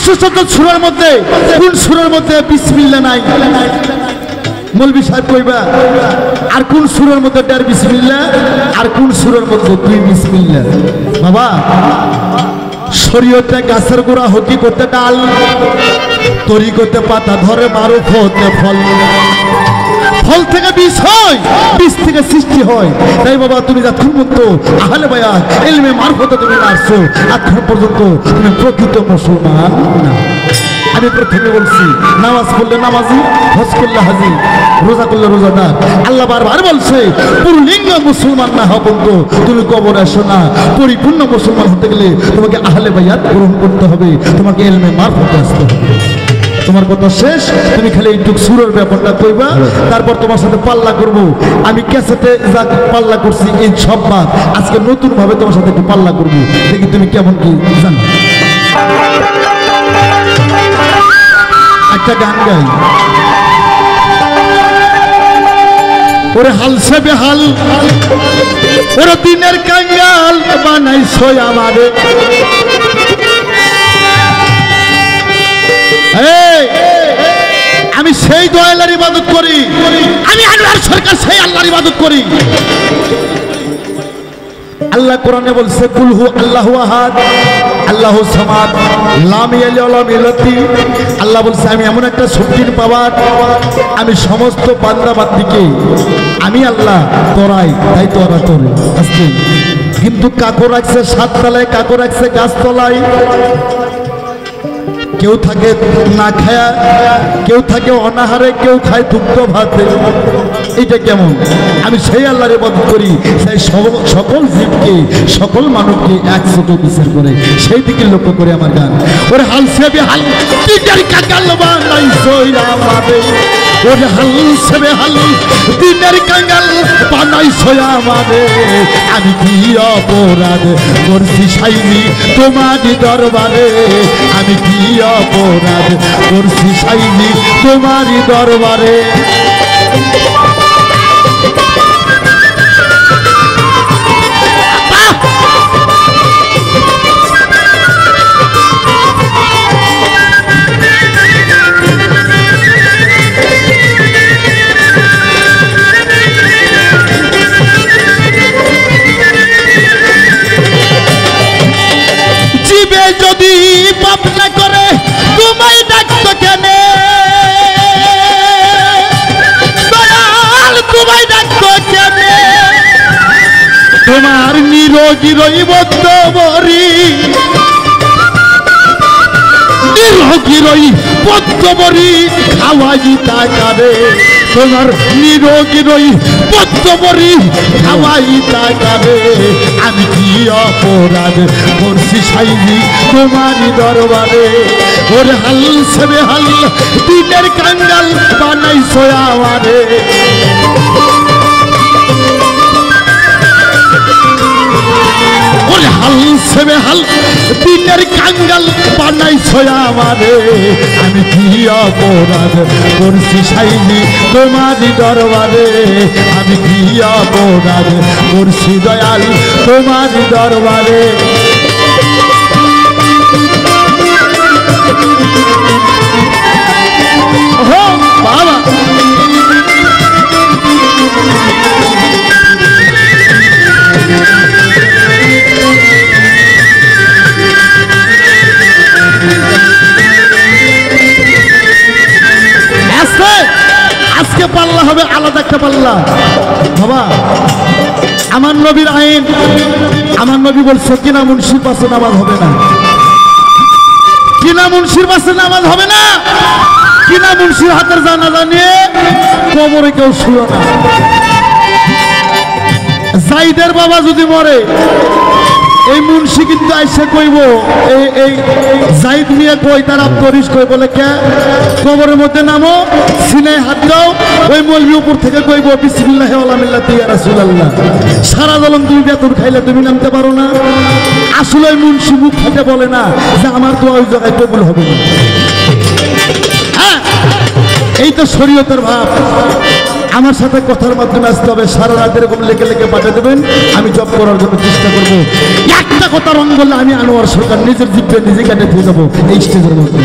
514 সূরার মধ্যে কোন সূরার মধ্যে বিসমিল্লাহ নাই? মৌলভী সাহেব কইবা। আর কোন সূরার মধ্যে ডার বিসমিল্লাহ, আর কোন সূরার মধ্যে দুই বিসমিল্লাহ? বাবা, শরীয়তে গাছের গোড়া, হকিকতে ডাল, তরিকতে পাতা ধরে, মারুফতে ফল, ফল থেকে বীজ হয়, বীজ থেকে সৃষ্টি হয়। তাই বাবা, তুমি যতক্ষণ পর্যন্ত আহলে বায়াত ইলমে মারফতে তুমি না আসছো, এতক্ষণ পর্যন্ত তুমি প্রকৃত মুসলমান না। আমি প্রথমে বলছি, নামাজ পড়লে নামাজি, হজ করলে হাজি, রোজা করলে রোজাদার। আল্লাহ বারবার বলছে পুরলিঙ্গ মুসলমান না হওয়া পর্যন্ত তুমি কবরে আসো না। পরিপূর্ণ মুসলমান হতে গেলে তোমাকে আহলে বায়াত গ্রহণ করতে হবে, তোমাকে ইলমে মারফতে আসতে হবে। তোমার কথা শেষ, তুমি খালি এইটুক সুরের ব্যাপারটা কইবা, তারপর তোমার সাথে পাল্লা করব। আমি ক্যাসেটে যা পাল্লা করছি এই সব বাদ, আজকে নতুন ভাবে তোমার সাথে একটু পাল্লা করবো, দেখি তুমি কেমন কি জানো। একটা গান গাই, ওরে হালসে বেহাল, ওরে দিনের কাঙ্গাল বানাইছো আমারে। আমি সেই দয়ালের ইবাদত করি, আমি আনোয়ার সরকার সেই আল্লাহর ইবাদত করি। আল্লাহ কোরআনে বলছে কুলহু আল্লাহু আহাদ আল্লাহু সামাদ লাম ইয়ালিদ ওয়ালাম ইউলাদ। আল্লাহ বলছে আমি এমন একটা শক্তির পাওয়ার, আমি সমস্ত বান্দাবান্দিকে আমি আল্লাহ তোরাই, তাই তোরা তোরে আজকে। কিন্তু কাকো রাখছে সাততলায়, কাকো রাখছে গাছতলায়, কেউ থাকে না খায়া, কেউ থাকে অনাহারে, কেউ খায় দুগ্ধ ভাতে। এইটা কেমন? আমি সেই আল্লাহর ইবাদত করি, সেই সকল জীবকে, সকল মানবকে একসাথে বিচার করে, সেই দিকে লক্ষ্য করে আমার গান। ওরে হালসে বেহাল দিনের কাঙ্গাল বানাইছো আমারে, ওরে হালসে বেহাল দিনের কাঙ্গাল বানাইছো আমারে। আমি কি অপরাধ করছি সাইনি তোমারই দরবারে, আমি কি অপরাধ করছি সাইনি তোমারই দরবারে। যদি পাপ না করে তোমায় ডাকতো কেনে, তোমায় ডাকতো কেনে? তোমার নিরোগী রইব তো বরি, নিরোগী রই পদ্মবরি খাওয়াই তাকারে। তোমার নিরোগী রই পদ্মবরি খাওয়াই তাকারে। আমি কি অপরাধ করছি সাইনি তোমারই দরবারে, ওরে হালসে বেহাল দিনের কাঙ্গাল বানাইছো আমারে। ওরে হালসে বেহাল দিনের কাঙ্গাল বানাইছো আমারে। আমি কি অপরাধ করছি সাইনি তোমারই দরবারে, আমি কি অপরাধ করছি দয়াল তোমারই দরবারে। বাবা আজকে পাল্লা হবে আলাদা একটা পাল্লা। বাবা, আমার নবীর আইন, আমার নবী বলছে কিনা মুন্সির পাশে নামাজ হবে না, কিনা মুন্সির পাশে নামাজ হবে না, কিনা মুন্সির হাতের জানাজা নিয়ে কবরে কেউ শুলো না। জাইদের বাবা যদি মরে, এই মুন্সি কিন্তু আইসে কইব এই জাইদ মিয়া কই তার আব্দরিশ কই বলে কে কবরের মধ্যে নামো, সিনায় হাত দাও, ওই মৌলভী উপর থেকে কইব বিসমিল্লাহি ওয়া মিল্লাতি ইয়া রাসূলুল্লাহ। সারা জলম তুমি বেতন খাইলে তুমি নামতে পারো না। আসলে ওই মুন্সি মুখ থেকে বলে না যে আমার দোয়া ওই জায়গায় কবুল হবে না। হ্যাঁ, এই তো শরীয়তের ভাব। আমার সাথে কথার মাধ্যমে আসতে হবে, সারা রাত এরকম লেখে লেখে পাঠিয়ে দেবেন, আমি জব করার জন্য চেষ্টা করব। একটা কথা রং বললে আমি আনোয়ার সরকার নিজের জিপে নিজে কেটে দিয়ে যাবো এই স্টেজের মধ্যে।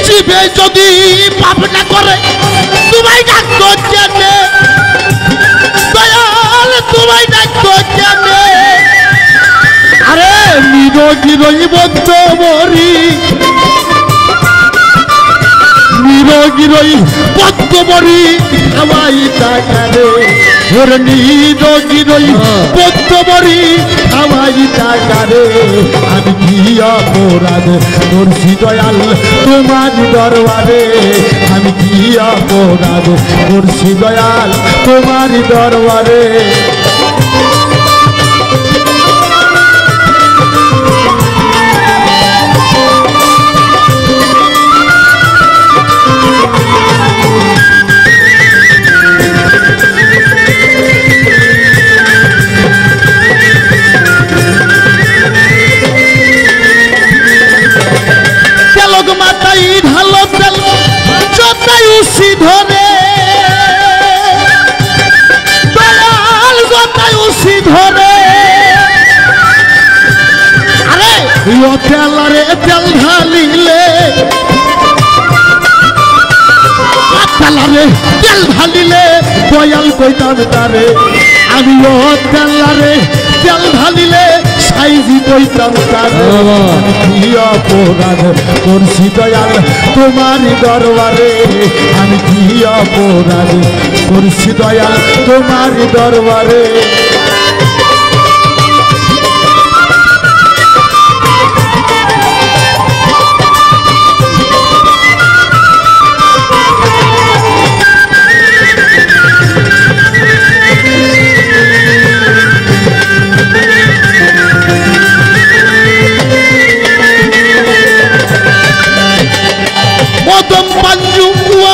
জিপে যদি পাপ না করে তোমায় ডাকতো জানে, দয়াল তোমায় ডাকতো জানে। আরে নিরোগী রইবদ্ধ মরি, নিরোগী রই বদ্ধ মরি খাওয়াই টাকারে। ওরে নিরোগী রই বদ্ধ মরি খাওয়াই টাকারে। আমি কি অপরাধ করছি দয়াল তোমার দরবারে, আমি কি অপরাধ করছি দয়াল তোমার দরবারে। মাথায় ঢালো তেল যতাই উসি ধরে, দয়াল যতাই উসি ধরে। আরে তেলারে তেল ঢালিলে, তেলারে তেল ঢালিলে দয়াল কইতাম তারে। আমি ও তেলারে তেল ঢালিলে সাইজি কইতাম তারে। আমি কি অপরাধ করছি দয়াল তোমারই দরবারে, আমি কি অপরাধ করছি দয়াল তোমারই দরবারে।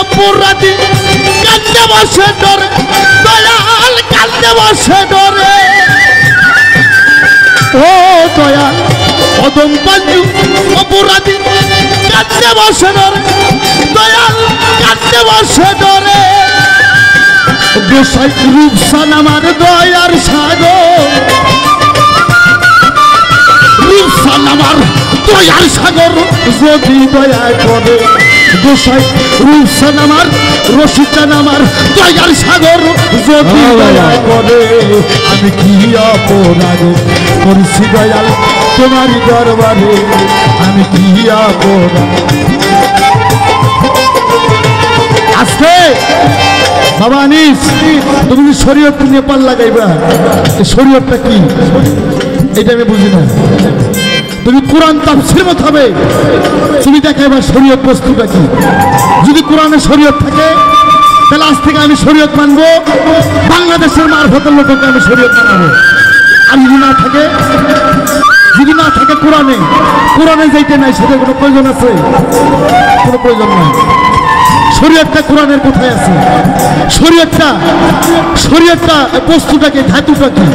অপরাধী কান্দে বসে ডরে, দয়াল কান্দে বসে ডরে। ও দয়াল কদম পাঞ্জু অপরাধী কান্দে বসে ডরে, দয়াল কান্দে বসে ডরে। গোসাই রূপসান আমার দয়ার সাগর, রূপসান আমার দয়ার সাগর যদি দয়া করে। গোসাই রূপসান আমার রশিদান আমার দয়ার সাগর যদি দয়া করে। আমি কি অপরাধ করছি দয়াল তোমার দরবারে, আমি কি অপরাধ। আজকে বাবা আনিস তুমি যে শরীয়ত নেপাল লাগাইবা, শরীয়তটা কি এটা আমি বুঝি না। তুমি কোরআন তাফসীর মত হবে, তুমি দেখাইবা শরীয়ত বস্তুটা কি। যদি কোরআনে শরীয়ত থাকে তাহলে আজ থেকে আমি শরীয়ত মানবো, বাংলাদেশের মারফতের লোককে আমি শরীয়ত মানাবো। আর যদি না থাকে, যদি না থাকে কোরআনে, কোরআনে যাইতে নাই সেটা কোনো প্রয়োজন আছে? কোনো প্রয়োজন নাই। শরীয়তটা কোরআনের কোথায় আছে? শরীয়তটা বস্তুটাকে ধাতুটা কি,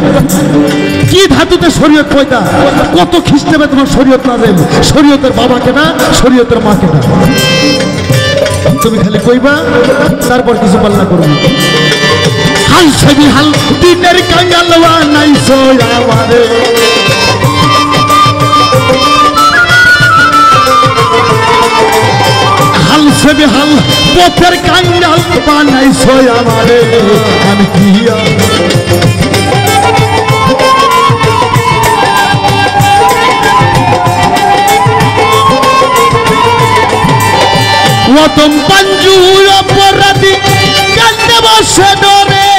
কি ধাতুতে শরীয়ত পয়দা? কত খ্রিস্টাব্দে তোমার শরীয়ত নাযিল? শরীয়তের বাবাকে না, শরীয়তের মাকে না। তুমি খালি কইবা, তারপর কিছু পাল্লা করবে। হাল ছবি হাল দিনের কাঙ্গালওয়া নাই সোয়া আমারে, হাল ছবি হাল পথের কাঙ্গাল বানাইছো আমারে। আমি কি ওদম পাঞ্জু অপরাধী কান্দে বসে ডরে,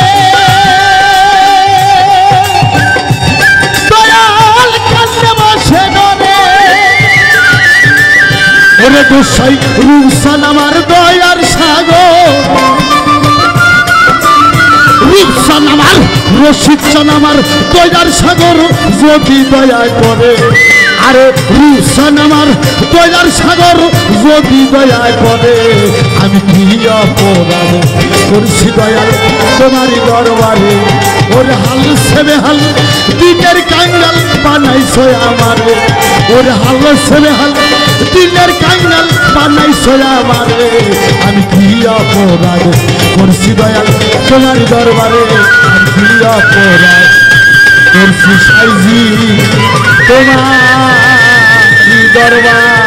দয়াল কান্দে বসে ডরে। ওরে গোসাই রূপসান আমার দয়ার সাগর, রূপসান আমার রশিদান আমার দয়ার সাগর যদি দয়া করে। আরে রূপসান আমার দয়ার সাগর যদি দয়া করে। আমি কি অপরাধ করছি দয়াল তোমারই দরবারে। ওরে হাল সেবে হাল দিনের কাঙ্গাল বানাইছো আমারে, ওরে হাল সেবে হাল দিনের কাইনাল বানাইছো আমারে আমি কি অপরাধ করছি দয়াল তোমার দরবারে আমি কি অপরাধ করছি সাইজি তোমার দরবার